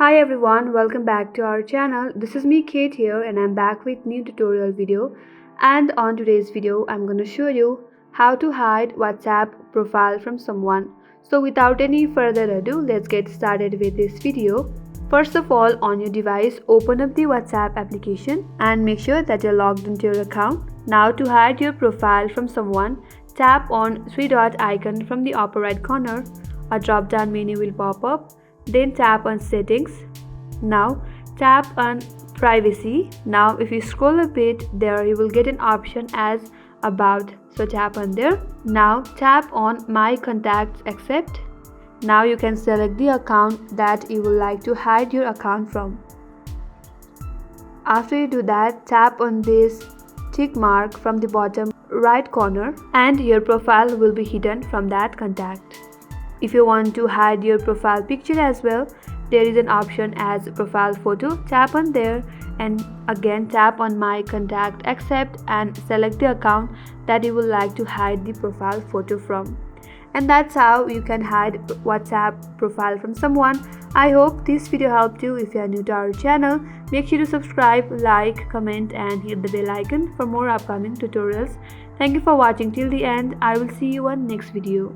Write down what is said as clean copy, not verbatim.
Hi everyone, welcome back to our channel. This is me Kate here and I'm back with new tutorial video. And on today's video, I'm going to show you how to hide WhatsApp profile from someone. So without any further ado, let's get started with this video. First of all, on your device, open up the WhatsApp application and make sure that you're logged into your account. Now to hide your profile from someone, tap on three dot icon from the upper right corner. A drop down menu will pop up. Then tap on settings. Now tap on privacy. Now if you scroll a bit, there you will get an option as about, so tap on there. Now tap on my contacts accept. Now you can select the account that you would like to hide your account from. After you do that, tap on this tick mark from the bottom right corner and your profile will be hidden from that contact. If you want to hide your profile picture as well, there is an option as profile photo. Tap on there and again tap on my contact accept and select the account that you would like to hide the profile photo from. And that's how you can hide WhatsApp profile from someone. I hope this video helped you. If you are new to our channel, make sure to subscribe, like, comment and hit the bell icon for more upcoming tutorials. Thank you for watching till the end. I will see you on next video.